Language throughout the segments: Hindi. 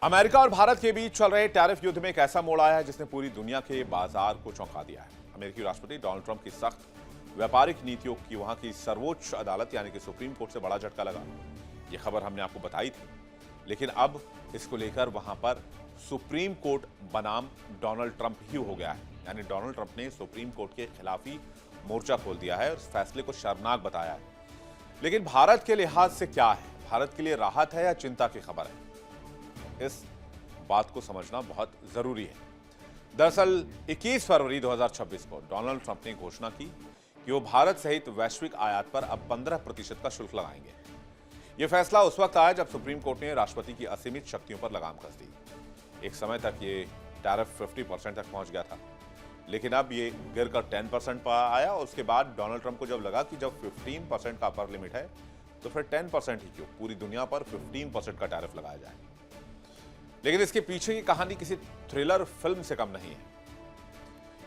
अमेरिका और भारत के बीच चल रहे टैरिफ युद्ध में एक ऐसा मोड़ आया है जिसने पूरी दुनिया के बाजार को चौंका दिया है। अमेरिकी राष्ट्रपति डोनाल्ड ट्रंप की सख्त व्यापारिक नीतियों की वहां की सर्वोच्च अदालत यानी कि सुप्रीम कोर्ट से बड़ा झटका लगा। यह खबर हमने आपको बताई थी, लेकिन अब इसको लेकर वहां पर सुप्रीम कोर्ट बनाम डोनाल्ड ट्रंप ही हो गया है। यानी डोनाल्ड ट्रंप ने सुप्रीम कोर्ट के खिलाफ ही मोर्चा खोल दिया है और इस फैसले को शर्मनाक बताया है। लेकिन भारत के लिहाज से क्या है? भारत के लिए राहत है या चिंता की खबर है? इस बात को समझना बहुत जरूरी है। दरअसल 21 फरवरी 2026 को डोनाल्ड ट्रंप ने घोषणा की कि वो भारत सहित वैश्विक आयात पर अब 15% का शुल्क लगाएंगे। यह फैसला उस वक्त आया जब सुप्रीम कोर्ट ने राष्ट्रपति की असीमित शक्तियों पर लगाम कस दी। एक समय तक ये टैरिफ 50% तक पहुंच गया था, लेकिन अब ये गिरकर 10% पर आया और उसके बाद डोनाल्ड ट्रंप को जब लगा कि जब 15% का अपर लिमिट है तो फिर 10% ही क्यों, पूरी दुनिया पर 15% का टैरिफ लगाया जाए। लेकिन इसके पीछे की कहानी किसी थ्रिलर फिल्म से कम नहीं है।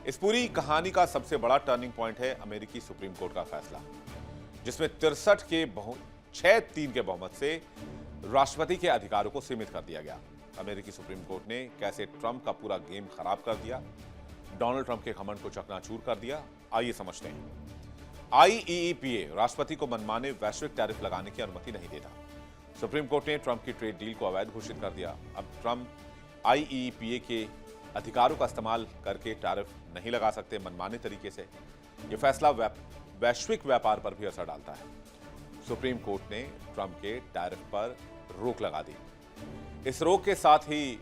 इस पूरी कहानी का सबसे बड़ा टर्निंग पॉइंट है अमेरिकी सुप्रीम कोर्ट का फैसला, जिसमें 6-3 के बहुमत से राष्ट्रपति के अधिकारों को सीमित कर दिया गया। अमेरिकी सुप्रीम कोर्ट ने कैसे ट्रंप का पूरा गेम खराब कर दिया, डोनाल्ड ट्रंप के घमंड को चकनाचूर कर दिया, आइए समझते हैं। आईईईपीए राष्ट्रपति को मनमाने वैश्विक टैरिफ लगाने की अनुमति नहीं देता। सुप्रीम कोर्ट ने ट्रंप की ट्रेड डील को अवैध घोषित कर दिया। अब ट्रंप आईईईपीए के अधिकारों का इस्तेमाल करके टैरिफ नहीं लगा सकते मनमाने तरीके से। यह फैसला वैश्विक व्यापार पर भी असर डालता है। सुप्रीम कोर्ट ने ट्रंप के टैरिफ पर रोक लगा दी। इस रोक के साथ ही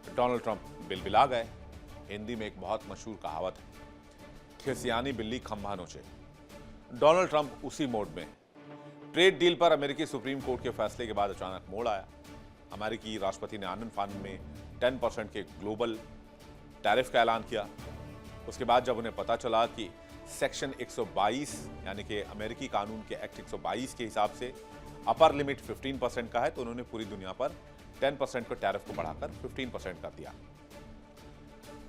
डोनाल्ड ट्रंप बिलबिला गए। हिंदी में एक बहुत मशहूर कहावत है, खिसियानी बिल्ली खंभा नोचे। डोनाल्ड ट्रंप उसी मोड में। ट्रेड डील पर अमेरिकी सुप्रीम कोर्ट के फैसले के बाद अचानक मोड़ आया। अमेरिकी राष्ट्रपति ने आनन फानन में 10% के ग्लोबल टैरिफ का ऐलान किया। उसके बाद जब उन्हें पता चला कि सेक्शन 122 यानी कि अमेरिकी कानून के एक्ट 122 के हिसाब से अपर लिमिट 15% का है, तो उन्होंने पूरी दुनिया पर 10% के टैरिफ को बढ़ाकर 15% कर दिया।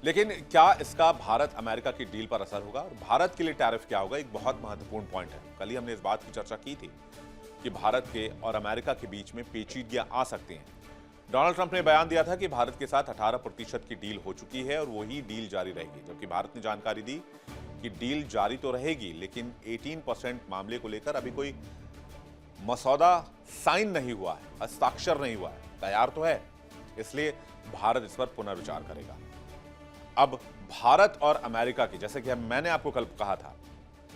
लेकिन क्या इसका भारत अमेरिका की डील पर असर होगा और भारत के लिए टैरिफ क्या होगा? एक बहुत महत्वपूर्ण पॉइंट है। कल ही हमने इस बात की चर्चा की थी कि भारत के और अमेरिका के बीच में पेचीदगियां आ सकती हैं। डोनाल्ड ट्रंप ने बयान दिया था कि भारत के साथ 18% की डील हो चुकी है और वही डील जारी रहेगी, जबकि भारत ने जानकारी दी कि डील जारी तो रहेगी, लेकिन 18% मामले को लेकर अभी कोई मसौदा साइन नहीं हुआ है, हस्ताक्षर नहीं हुआ है। तैयार तो है, इसलिए भारत इस पर पुनर्विचार करेगा। अब भारत और अमेरिका की, जैसे कि मैंने आपको कल कहा था,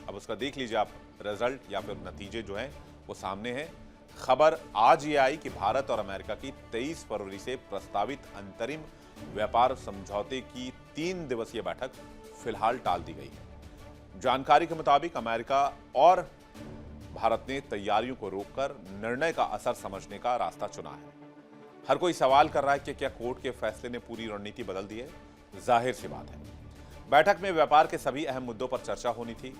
अब उसका देख लीजिए आप रिजल्ट या फिर नतीजे जो हैं वो सामने हैं। खबर आज ये आई कि भारत और अमेरिका की 23 फरवरी से प्रस्तावित अंतरिम व्यापार समझौते की 3 दिवसीय बैठक फिलहाल टाल दी गई है। जानकारी के मुताबिक अमेरिका और भारत ने तैयारियों को रोककर निर्णय का असर समझने का रास्ता चुना है। हर कोई सवाल कर रहा है कि क्या कोर्ट के फैसले ने पूरी रणनीति बदल दी है? जाहिर सी बात है। बैठक में व्यापार के सभी अहम मुद्दों पर चर्चा होनी थी।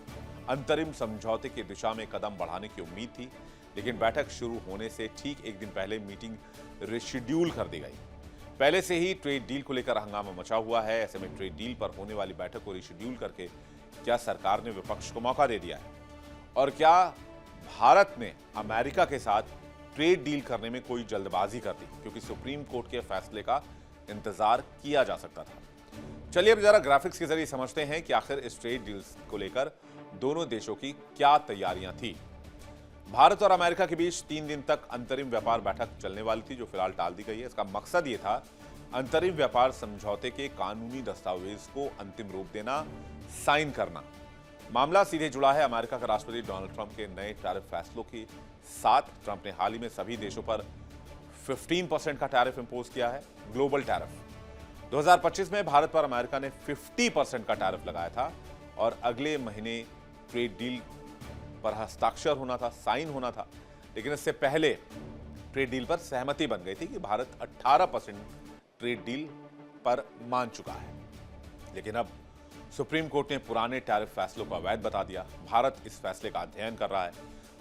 अंतरिम समझौते की दिशा में कदम बढ़ाने की उम्मीद थी, लेकिन बैठक शुरू होने से ठीक एक दिन पहले मीटिंग रिशेड्यूल कर दी गई। पहले से ही ट्रेड डील को लेकर हंगामा मचा हुआ है। ऐसे में ट्रेड डील पर होने वाली बैठक को रिशेड्यूल करके क्या सरकार ने विपक्ष को मौका दे दिया है? और क्या भारत ने अमेरिका के साथ ट्रेड डील करने में कोई जल्दबाजी कर दी, क्योंकि सुप्रीम कोर्ट के फैसले का इंतजार किया जा सकता था? चलिए अब जरा ग्राफिक्स के जरिए समझते हैं कि आखिर इस ट्रेड डील्स को लेकर दोनों देशों की क्या तैयारियां थी। भारत और अमेरिका के बीच 3 दिन तक अंतरिम व्यापार बैठक चलने वाली थी, जो फिलहाल टाल दी गई है। इसका मकसद ये था अंतरिम व्यापार समझौते के कानूनी दस्तावेज को अंतिम रूप देना, साइन करना। मामला सीधे जुड़ा है अमेरिका का राष्ट्रपति डोनाल्ड ट्रंप के नए टैरिफ फैसलों के साथ। ट्रंप ने हाल ही में सभी देशों पर 15% का टैरिफ इंपोज किया है, ग्लोबल टैरिफ। 2025 में भारत पर अमेरिका ने 50% का टैरिफ लगाया था और अगले महीने ट्रेड डील पर हस्ताक्षर होना था, साइन होना था। लेकिन इससे पहले ट्रेड डील पर सहमति बन गई थी कि भारत 18% ट्रेड डील पर मान चुका है। लेकिन अब सुप्रीम कोर्ट ने पुराने टैरिफ फैसलों को अवैध बता दिया। भारत इस फैसले का अध्ययन कर रहा है।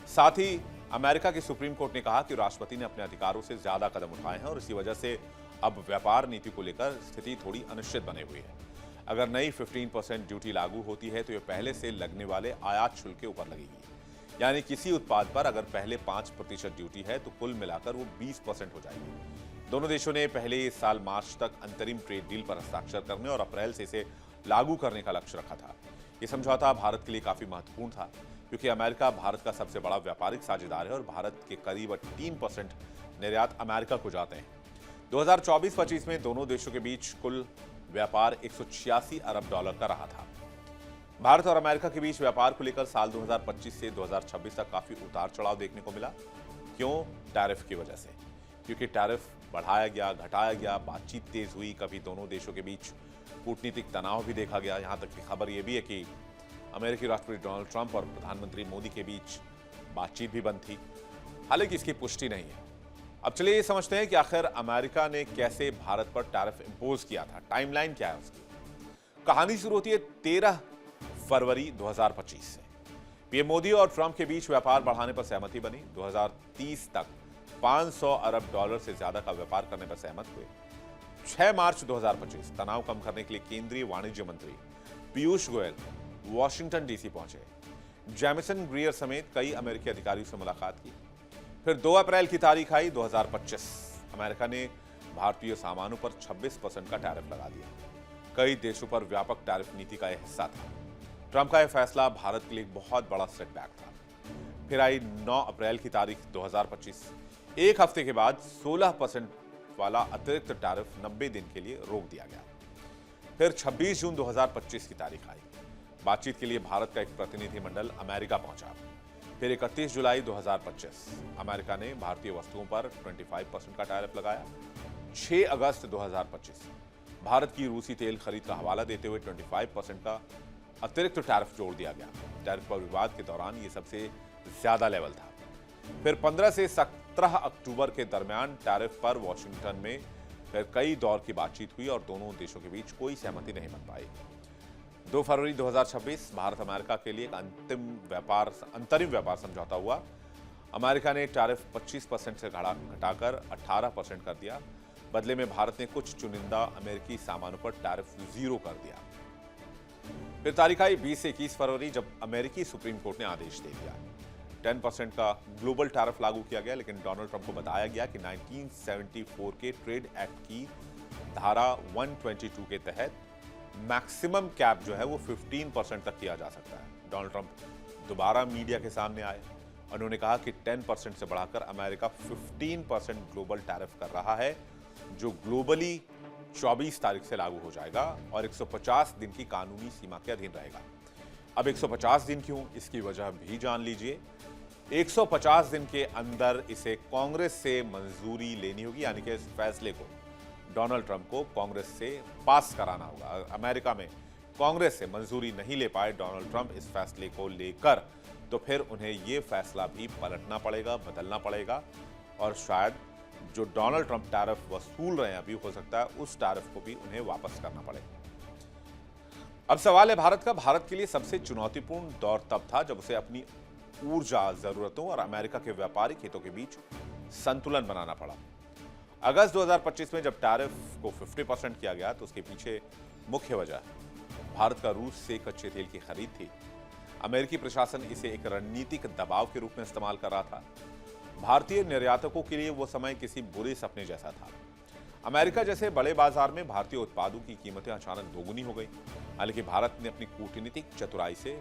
साथ ही अमेरिका की सुप्रीम कोर्ट ने कहा कि राष्ट्रपति ने अपने अधिकारों से ज्यादा कदम उठाए हैं और इसी वजह से अब व्यापार नीति को लेकर स्थिति थोड़ी अनिश्चित बनी हुई है। अगर नई 15% ड्यूटी लागू होती है तो यह पहले से लगने वाले आयात शुल्क के ऊपर लगेगी। यानी किसी उत्पाद पर अगर पहले 5% ड्यूटी है तो कुल मिलाकर वो 20% हो जाएगी। दोनों देशों ने पहले इस साल मार्च तक अंतरिम ट्रेड डील पर हस्ताक्षर करने और अप्रैल से इसे लागू करने का लक्ष्य रखा था। यह समझौता भारत के लिए काफी महत्वपूर्ण था, क्योंकि अमेरिका भारत का सबसे बड़ा व्यापारिक साझेदार है और भारत के करीब 3% निर्यात अमेरिका को जाते हैं। 2024-25 में दोनों देशों के बीच कुल व्यापार 186 अरब डॉलर का रहा था। भारत और अमेरिका के बीच व्यापार को लेकर साल 2025 से 2026 तक काफी उतार चढ़ाव देखने को मिला। क्यों? टैरिफ की वजह से, क्योंकि टैरिफ बढ़ाया गया, घटाया गया, बातचीत तेज हुई, कभी दोनों देशों के बीच कूटनीतिक तनाव भी देखा गया। यहां तक की खबर यह भी है कि अमेरिकी राष्ट्रपति डोनाल्ड ट्रंप और प्रधानमंत्री मोदी के बीच बातचीत भी बंद थी। हालांकि इसकी पुष्टि नहीं है। अब चलिए ये समझते हैं कि आखिर अमेरिका ने कैसे भारत पर टैरिफ इंपोज किया था, टाइमलाइन क्या है उसकी। कहानी शुरू होती है 13 फरवरी 2025 से। पीएम मोदी और ट्रंप के बीच व्यापार बढ़ाने पर सहमति बनी। 2030 तक 500 अरब डॉलर से ज्यादा का व्यापार करने पर सहमत हुए। 6 मार्च 2025 तनाव कम करने के लिए केंद्रीय वाणिज्य मंत्री पीयूष गोयल वॉशिंगटन डीसी पहुंचे। जैमिसन ग्रियर समेत कई अमेरिकी अधिकारियों से मुलाकात की। फिर 2 अप्रैल की तारीख आई 2025। अमेरिका ने भारतीय सामानों पर 26% का टैरिफ लगा दिया। कई देशों पर व्यापक टैरिफ नीति का यह हिस्सा था। ट्रंप का यह फैसला भारत के लिए एक बहुत बड़ा सेटबैक था। फिर आई 9 अप्रैल की तारीख 2025। एक हफ्ते के बाद 16% वाला अतिरिक्त टैरिफ 90 दिन के लिए रोक दिया गया। फिर 26 जून 2025 की तारीख आई। बातचीत के लिए भारत का एक प्रतिनिधिमंडल अमेरिका पहुंचा। फिर 31 जुलाई 2025 अमेरिका ने भारतीय वस्तुओं पर 25% का टैरिफ लगाया। 6 अगस्त 2025 भारत की रूसी तेल खरीद का हवाला देते हुए 25% का अतिरिक्त टैरिफ जोड़ दिया गया। टैरिफ पर विवाद के दौरान यह सबसे ज्यादा लेवल था। फिर 15 से 17 अक्टूबर के दरमियान टैरिफ पर वॉशिंगटन में फिर कई दौर की बातचीत हुई और दोनों देशों के बीच कोई सहमति नहीं बन पाई। 2 फरवरी 2026 भारत अमेरिका के लिए एक अंतरिम व्यापार समझौता हुआ। अमेरिका ने टैरिफ 25% से घटाकर 18% कर दिया। बदले में भारत ने कुछ चुनिंदा अमेरिकी सामानों पर टैरिफ 0 कर दिया। फिर तारीख आई 20 से 21 फरवरी, जब अमेरिकी सुप्रीम कोर्ट ने आदेश दे दिया। 10% का ग्लोबल टैरिफ लागू किया गया, लेकिन डोनाल्ड ट्रंप को बताया गया कि 1974 के ट्रेड एक्ट की धारा 122 के तहत मैक्सिमम कैप जो है वो 15% तक किया जा सकता है। डोनाल्ड ट्रंप दोबारा मीडिया के सामने आए। उन्होंने कहा कि 10% से बढ़ाकर अमेरिका 15% ग्लोबल टैरिफ कर रहा है, जो ग्लोबली 24 तारीख से लागू हो जाएगा और 150 दिन की कानूनी सीमा के अधीन रहेगा। अब 150 दिन क्यों, इसकी वजह भी जान लीजिए। 150 दिन के अंदर इसे कांग्रेस से मंजूरी लेनी होगी, यानी कि इस फैसले को डोनाल्ड ट्रंप को कांग्रेस से पास कराना होगा। अमेरिका में कांग्रेस से मंजूरी नहीं ले पाए डोनाल्ड ट्रंप इस फैसले को लेकर, तो फिर उन्हें यह फैसला भी पलटना पड़ेगा, बदलना पड़ेगा और शायद जो डोनाल्ड ट्रंप टैरिफ वसूल रहे हैं अभी, हो सकता है उस टैरिफ को भी उन्हें वापस करना पड़े। अब सवाल है भारत का। भारत के लिए सबसे चुनौतीपूर्ण दौर तब था जब उसे अपनी ऊर्जा जरूरतों और अमेरिका के व्यापारिक हितों के बीच संतुलन बनाना पड़ा। अगस्त 2025 में जब टैरिफ को 50% किया गया, तो उसके पीछे मुख्य वजह भारत का रूस से कच्चे तेल की खरीद थी। अमेरिकी प्रशासन इसे एक रणनीतिक दबाव के रूप में इस्तेमाल कर रहा था। भारतीय निर्यातकों के लिए वो समय किसी बुरे सपने जैसा था। अमेरिका जैसे बड़े बाजार में भारतीय उत्पादों की कीमतें अचानक दोगुनी हो गई। हालांकि भारत ने अपनी कूटनीतिक चतुराई से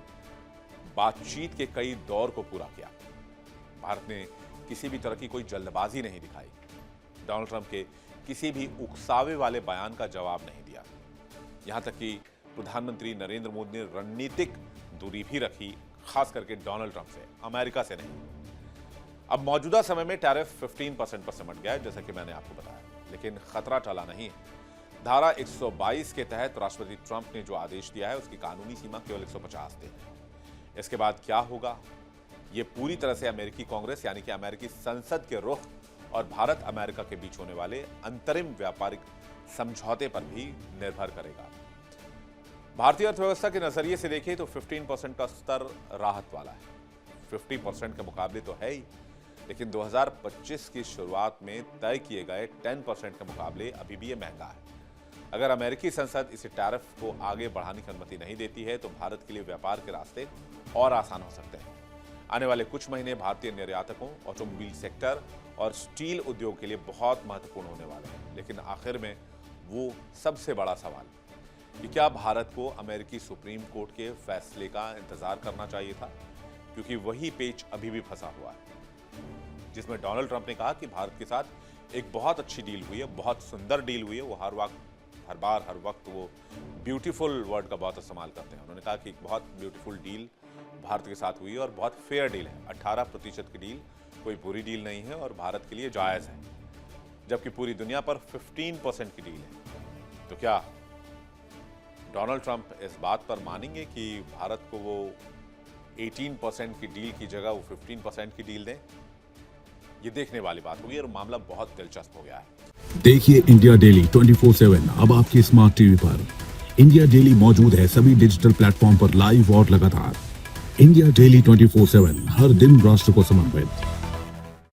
बातचीत के कई दौर को पूरा किया। भारत ने किसी भी तरह की कोई जल्दबाजी नहीं दिखाई। डोनाल्ड ट्रंप के किसी भी उकसावे वाले बयान का जवाब नहीं दिया। यहां तक कि प्रधानमंत्री नरेंद्र मोदी ने रणनीतिक दूरी भी रखी, खास करके डोनाल्ड ट्रंप से, अमेरिका से नहीं। अब मौजूदा समय में टैरिफ 15% पर सिमट गया है, जैसा कि मैंने आपको बताया, लेकिन खतरा टला नहीं है। धारा 122 के तहत राष्ट्रपति ट्रंप ने जो आदेश दिया है, उसकी कानूनी सीमा केवल 150 दिन है। इसके बाद क्या होगा, ये पूरी तरह से अमेरिकी कांग्रेस यानी कि अमेरिकी संसद के रुख और भारत अमेरिका के बीच होने वाले अंतरिम व्यापारिक समझौते पर भी निर्भर करेगा। भारतीय अर्थव्यवस्था के नजरिए से देखें तो 15% का स्तर राहत वाला है। 50% के मुकाबले तो है ही, लेकिन 2025 की शुरुआत में तय किए गए 10% के मुकाबले अभी भी ये महंगा है। अगर अमेरिकी संसद इसे टैरिफ को आगे बढ़ाने की अनुमति नहीं देती है, तो भारत के लिए व्यापार के रास्ते और आसान हो सकते हैं। आने वाले कुछ महीने भारतीय निर्यातकों, ऑटोमोबाइल सेक्टर और स्टील उद्योग के लिए बहुत महत्वपूर्ण होने वाले हैं। लेकिन आखिर में वो सबसे बड़ा सवाल कि क्या भारत को अमेरिकी सुप्रीम कोर्ट के फैसले का इंतजार करना चाहिए था, क्योंकि वही पेच अभी भी फंसा हुआ है, जिसमें डोनाल्ड ट्रंप ने कहा कि भारत के साथ एक बहुत अच्छी डील हुई है, बहुत सुंदर डील हुई है। वो हर वक्त वो ब्यूटीफुल वर्ड का बहुत इस्तेमाल करते हैं। उन्होंने कहा कि एक बहुत ब्यूटीफुल डील भारत के साथ हुई है और बहुत फेयर डील है। 18% की डील कोई बुरी डील नहीं है और भारत के लिए जायज़ है, जबकि पूरी दुनिया पर 15% की डील है। तो क्या डोनाल्ड ट्रंप इस बात पर मानेंगे कि भारत को वो 18% की डील की जगह वो 15% की डील दें? ये देखने वाली बात होगी और मामला बहुत दिलचस्प हो गया है। देखिए इंडिया डेली 24/7 अब आपके स्मार्ट टीवी पर। इंडिया डेली मौजूद है सभी डिजिटल प्लेटफॉर्म पर लाइव और लगातार। इंडिया डेली 24/7 हर दिन राष्ट्र को समर्पित।